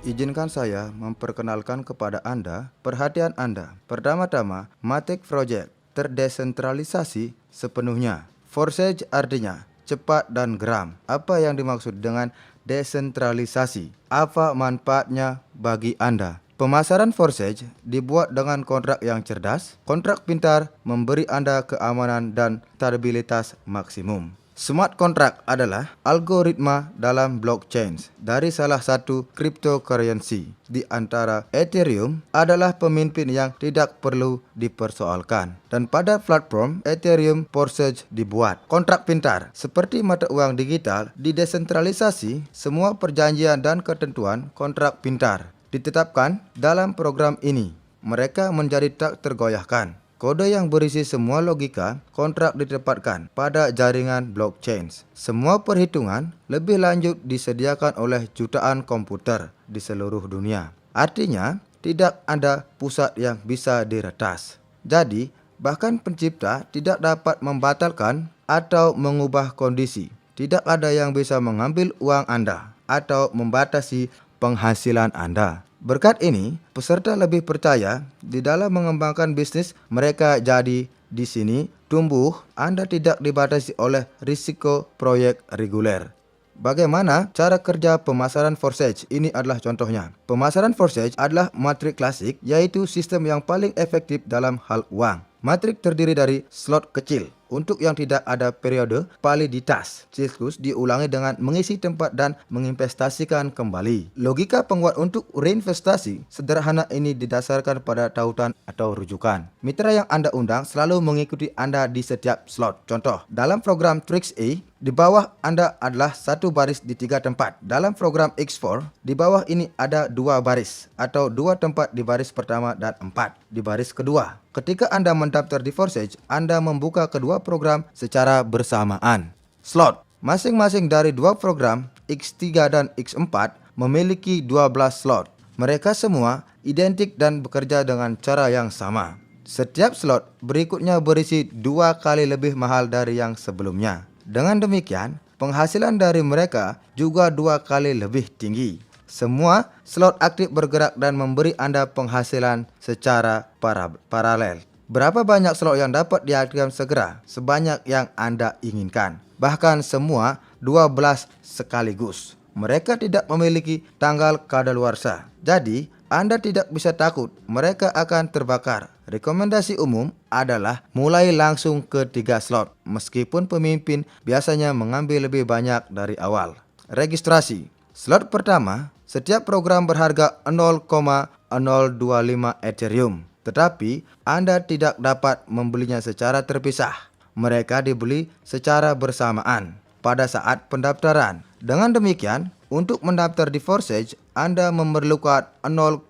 Izinkan saya memperkenalkan kepada Anda perhatian Anda. Pertama-tama, Matic Project terdesentralisasi sepenuhnya. Forsage artinya cepat dan geram. Apa yang dimaksud dengan desentralisasi? Apa manfaatnya bagi Anda? Pemasaran Forsage dibuat dengan kontrak yang cerdas. Kontrak pintar memberi Anda keamanan dan stabilitas maksimum. Smart contract adalah algoritma dalam blockchain dari salah satu cryptocurrency. Di antara Ethereum adalah pemimpin yang tidak perlu dipersoalkan. Dan pada platform Ethereum Forsage dibuat. Kontrak pintar seperti mata uang digital didesentralisasi, semua perjanjian dan ketentuan kontrak pintar ditetapkan dalam program ini. Mereka menjadi tak tergoyahkan. Kode yang berisi semua logika kontrak ditempatkan pada jaringan blockchain. Semua perhitungan lebih lanjut disediakan oleh jutaan komputer di seluruh dunia. Artinya, tidak ada pusat yang bisa diretas. Jadi, bahkan pencipta tidak dapat membatalkan atau mengubah kondisi. Tidak ada yang bisa mengambil uang Anda atau membatasi penghasilan Anda. Berkat ini, peserta lebih percaya di dalam mengembangkan bisnis mereka. Jadi, di sini tumbuh Anda tidak dibatasi oleh risiko proyek reguler. Bagaimana cara kerja pemasaran Forsage? Ini adalah contohnya. Pemasaran Forsage adalah matrik klasik, yaitu sistem yang paling efektif dalam hal uang. Matrik terdiri dari slot kecil. Untuk yang tidak ada periode validitas, siklus diulangi dengan mengisi tempat dan menginvestasikan kembali. Logika penguat untuk reinvestasi sederhana ini didasarkan pada tautan atau rujukan. Mitra yang Anda undang selalu mengikuti Anda di setiap slot. Contoh, dalam program Trix A, di bawah Anda adalah satu baris di 3 tempat. Dalam program X4, di bawah ini ada 2 baris atau 2 tempat di baris pertama dan 4 di baris kedua. Ketika Anda mendaftar di Forsage, Anda membuka kedua program secara bersamaan. Slot. Masing-masing dari 2 program, X3 dan X4, memiliki 12 slot. Mereka semua identik dan bekerja dengan cara yang sama. Setiap slot berikutnya berisi 2 kali lebih mahal dari yang sebelumnya. Dengan demikian, penghasilan dari mereka juga 2 kali lebih tinggi. Semua slot aktif bergerak dan memberi Anda penghasilan secara paralel. Berapa banyak slot yang dapat diaktifkan segera? Sebanyak yang Anda inginkan. Bahkan semua 12 sekaligus. Mereka tidak memiliki tanggal kadaluarsa. Jadi, Anda tidak bisa takut mereka akan terbakar. Rekomendasi umum adalah mulai langsung ke 3 slot. Meskipun pemimpin biasanya mengambil lebih banyak dari awal. Registrasi. Slot pertama, setiap program berharga 0,025 Ethereum. Tetapi, Anda tidak dapat membelinya secara terpisah. Mereka dibeli secara bersamaan pada saat pendaftaran. Dengan demikian, untuk mendaftar di Forsage, Anda memerlukan 0,05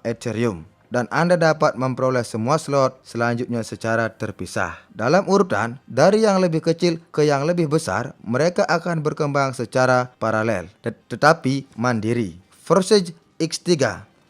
Ethereum. Dan Anda dapat memperoleh semua slot selanjutnya secara terpisah. Dalam urutan, dari yang lebih kecil ke yang lebih besar, mereka akan berkembang secara paralel, tetapi mandiri. Forsage X3.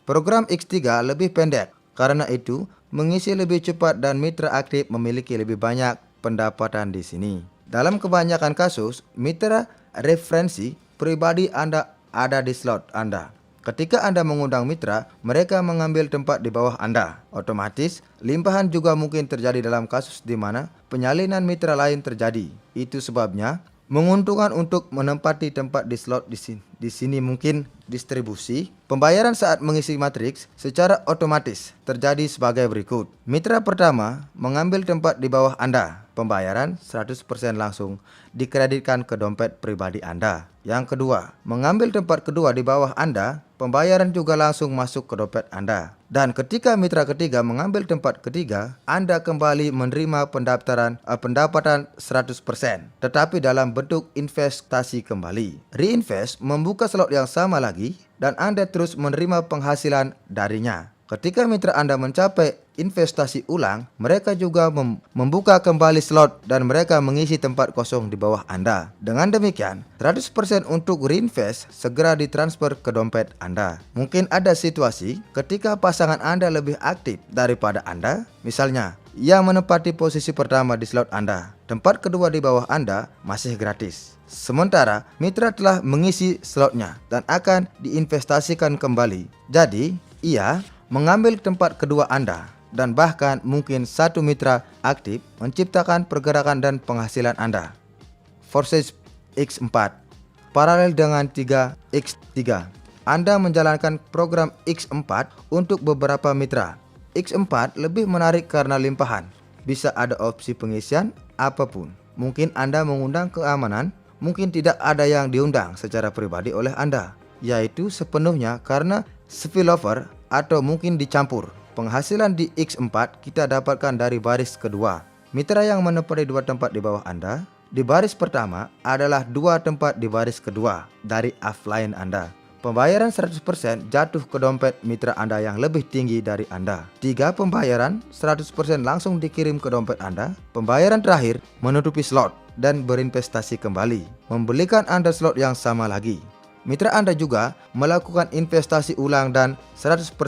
Program X3 lebih pendek. Karena itu, mengisi lebih cepat dan mitra aktif memiliki lebih banyak pendapatan di sini. Dalam kebanyakan kasus, mitra referensi pribadi Anda ada di slot Anda. Ketika Anda mengundang mitra, mereka mengambil tempat di bawah Anda. Otomatis, limpahan juga mungkin terjadi dalam kasus di mana penyalinan mitra lain terjadi. Itu sebabnya, menguntungkan untuk menempati tempat di slot di sini mungkin distribusi. Pembayaran saat mengisi matriks secara otomatis terjadi sebagai berikut. Mitra pertama mengambil tempat di bawah Anda. Pembayaran 100% langsung dikreditkan ke dompet pribadi Anda. Yang kedua, mengambil tempat kedua di bawah Anda, pembayaran juga langsung masuk ke dompet Anda. Dan ketika mitra ketiga mengambil tempat ketiga, Anda kembali menerima pendapatan 100%, tetapi dalam bentuk investasi kembali. Reinvest membuka slot yang sama lagi dan Anda terus menerima penghasilan darinya. Ketika mitra Anda mencapai investasi ulang, mereka juga membuka kembali slot dan mereka mengisi tempat kosong di bawah Anda. Dengan demikian, 100% untuk reinvest segera ditransfer ke dompet Anda. Mungkin ada situasi ketika pasangan Anda lebih aktif daripada Anda. Misalnya, yang menempati posisi pertama di slot Anda. Tempat kedua di bawah Anda masih gratis. Sementara mitra telah mengisi slotnya dan akan diinvestasikan kembali. Jadi, ia mengambil tempat kedua Anda dan bahkan mungkin satu mitra aktif menciptakan pergerakan dan penghasilan Anda. Forsage X4 paralel dengan 3x3. Anda menjalankan program X4 untuk beberapa mitra. X4 lebih menarik karena limpahan. Bisa ada opsi pengisian apapun. Mungkin Anda mengundang keamanan, mungkin tidak ada yang diundang secara pribadi oleh Anda, yaitu sepenuhnya karena spillover atau mungkin dicampur. Penghasilan di X4 kita dapatkan dari baris kedua. Mitra yang menempati 2 tempat di bawah Anda di baris pertama adalah 2 tempat di baris kedua dari offline Anda. Pembayaran 100% jatuh ke dompet mitra Anda yang lebih tinggi dari Anda. 3 pembayaran 100% langsung dikirim ke dompet Anda. Pembayaran terakhir menutupi slot dan berinvestasi kembali, membelikan Anda slot yang sama lagi. Mitra Anda juga melakukan investasi ulang dan 100%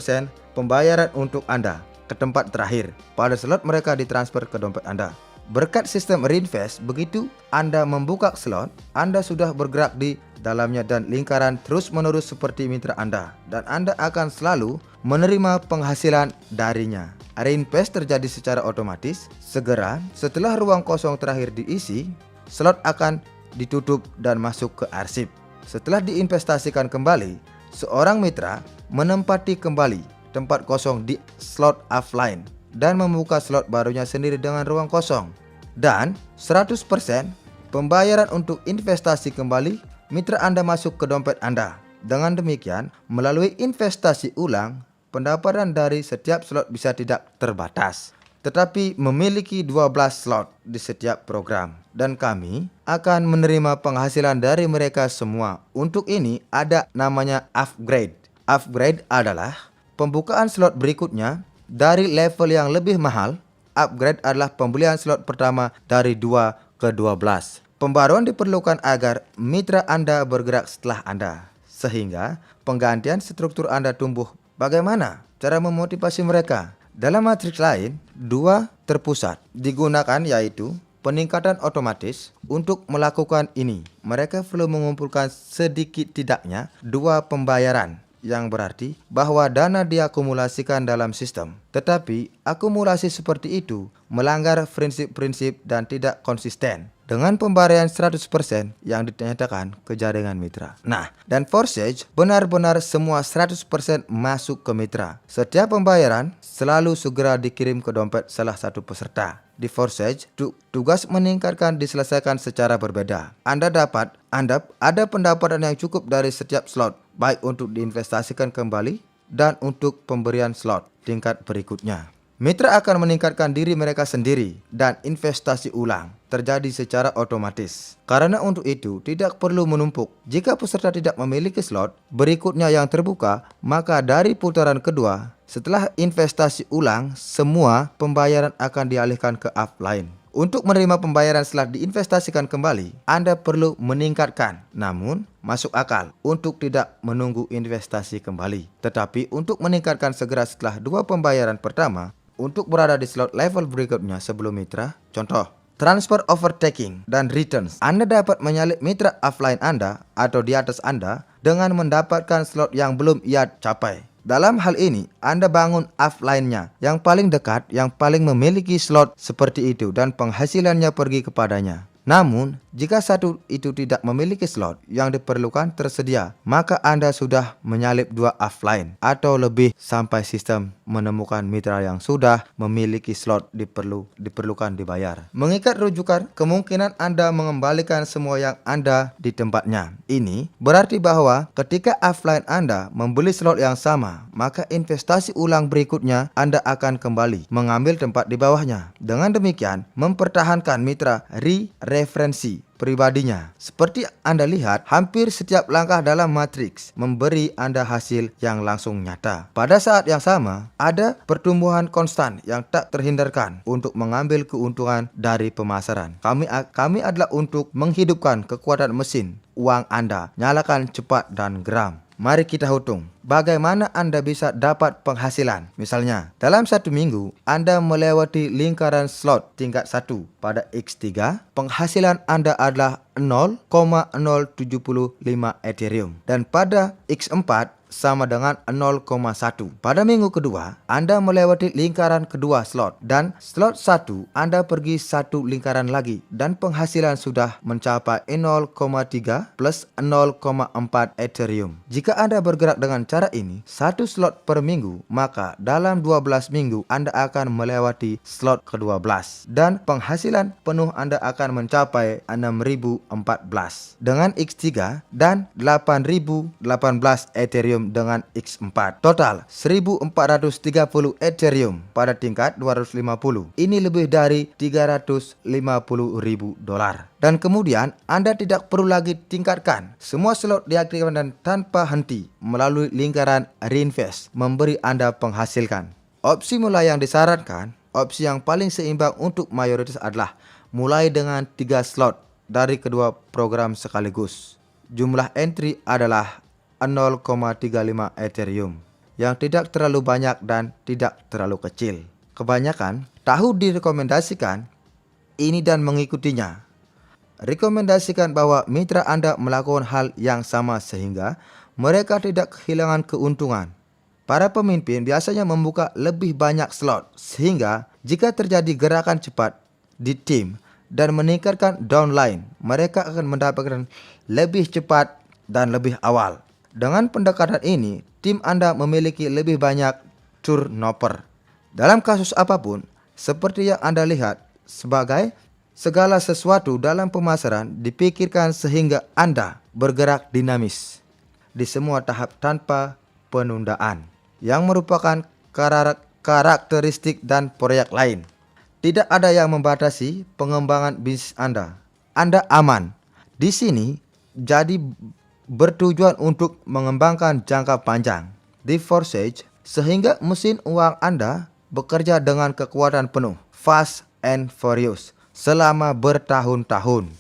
pembayaran untuk Anda ke tempat terakhir pada slot mereka ditransfer ke dompet Anda. Berkat sistem reinvest, begitu Anda membuka slot, Anda sudah bergerak di dalamnya dan lingkaran terus-menerus seperti mitra Anda, dan Anda akan selalu menerima penghasilan darinya. Reinvest terjadi secara otomatis. Segera setelah ruang kosong terakhir diisi, slot akan ditutup dan masuk ke arsip. Setelah diinvestasikan kembali, seorang mitra menempati kembali tempat kosong di slot offline dan membuka slot barunya sendiri dengan ruang kosong. Dan 100% pembayaran untuk investasi kembali mitra Anda masuk ke dompet Anda. Dengan demikian, melalui investasi ulang, pendapatan dari setiap slot bisa tidak terbatas, tetapi memiliki 12 slot di setiap program. Dan kami akan menerima penghasilan dari mereka semua. Untuk ini ada namanya upgrade. Upgrade adalah pembukaan slot berikutnya dari level yang lebih mahal. Upgrade adalah pembelian slot pertama dari 2 ke 12. Pembaruan diperlukan agar mitra Anda bergerak setelah Anda, sehingga penggantian struktur Anda tumbuh. Bagaimana cara memotivasi mereka? Dalam matriks lain, 2 terpusat digunakan, yaitu peningkatan otomatis. Untuk melakukan ini, mereka perlu mengumpulkan sedikit tidaknya 2 pembayaran, yang berarti bahwa dana diakumulasikan dalam sistem. Tetapi akumulasi seperti itu melanggar prinsip-prinsip dan tidak konsisten dengan pembayaran 100% yang dinyatakan ke jaringan mitra. Nah, dan Forsage benar-benar semua 100% masuk ke mitra. Setiap pembayaran selalu segera dikirim ke dompet salah satu peserta. Di Forsage, tugas meningkatkan diselesaikan secara berbeda. Anda ada pendapatan yang cukup dari setiap slot, baik untuk diinvestasikan kembali dan untuk pemberian slot tingkat berikutnya. Mitra akan meningkatkan diri mereka sendiri dan investasi ulang terjadi secara otomatis. Karena untuk itu tidak perlu menumpuk. Jika peserta tidak memiliki slot berikutnya yang terbuka, maka dari putaran kedua setelah investasi ulang, semua pembayaran akan dialihkan ke offline. Untuk menerima pembayaran setelah diinvestasikan kembali, Anda perlu meningkatkan, namun masuk akal untuk tidak menunggu investasi kembali. Tetapi untuk meningkatkan segera setelah 2 pembayaran pertama, untuk berada di slot level berikutnya sebelum mitra. Contoh, transfer overtaking dan returns. Anda dapat menyalip mitra offline Anda atau di atas Anda dengan mendapatkan slot yang belum ia capai. Dalam hal ini, Anda bangun offline-nya yang paling dekat, yang paling memiliki slot seperti itu dan penghasilannya pergi kepadanya. Namun, jika satu itu tidak memiliki slot yang diperlukan tersedia, maka Anda sudah menyalip 2 offline atau lebih sampai sistem menemukan mitra yang sudah memiliki slot diperlukan dibayar. Mengikat rujukan, kemungkinan Anda mengembalikan semua yang Anda di tempatnya. Ini berarti bahwa ketika offline Anda membeli slot yang sama, maka investasi ulang berikutnya Anda akan kembali mengambil tempat di bawahnya. Dengan demikian, mempertahankan mitra referensi pribadinya. Seperti Anda lihat, hampir setiap langkah dalam matriks memberi Anda hasil yang langsung nyata. Pada saat yang sama, ada pertumbuhan konstan yang tak terhindarkan untuk mengambil keuntungan dari pemasaran. Kami adalah untuk menghidupkan kekuatan mesin uang Anda. Nyalakan cepat dan geram. Mari kita hitung bagaimana Anda bisa dapat penghasilan. Misalnya, dalam 1 minggu Anda melewati lingkaran slot tingkat 1 pada X3, penghasilan Anda adalah 0,075 Ethereum. Dan pada X4 sama dengan 0,1. Pada minggu kedua, Anda melewati lingkaran kedua slot, dan slot 1 Anda pergi 1 lingkaran lagi, dan penghasilan sudah mencapai 0,3 plus 0,4 Ethereum. Jika Anda bergerak dengan cara ini 1 slot per minggu, maka dalam 12 minggu Anda akan melewati slot ke-12, dan penghasilan penuh Anda akan mencapai 6.014 dengan X3 dan 8.018 Ethereum dengan X4. Total 1.430 Ethereum pada tingkat 250. Ini lebih dari $350.000. Dan kemudian Anda tidak perlu lagi tingkatkan. Semua slot diaktifkan dan tanpa henti melalui lingkaran reinvest memberi Anda penghasilkan. Opsi mulai yang disarankan, opsi yang paling seimbang untuk mayoritas adalah mulai dengan 3 slot dari kedua program sekaligus. Jumlah entry adalah 0,35 Ethereum, yang tidak terlalu banyak dan tidak terlalu kecil. Kebanyakan tahu direkomendasikan ini dan mengikutinya. Rekomendasikan bahwa mitra Anda melakukan hal yang sama sehingga mereka tidak kehilangan keuntungan. Para pemimpin biasanya membuka lebih banyak slot sehingga jika terjadi gerakan cepat di tim dan meningkatkan downline, mereka akan mendapatkan lebih cepat dan lebih awal. Dengan pendekatan ini, tim Anda memiliki lebih banyak turnover. Dalam kasus apapun, seperti yang Anda lihat, sebagai segala sesuatu dalam pemasaran dipikirkan sehingga Anda bergerak dinamis di semua tahap tanpa penundaan, yang merupakan karakteristik dan proyek lain. Tidak ada yang membatasi pengembangan bisnis Anda. Anda aman. Di sini jadi bertujuan untuk mengembangkan jangka panjang di Forsage sehingga mesin uang Anda bekerja dengan kekuatan penuh, fast and furious, selama bertahun-tahun.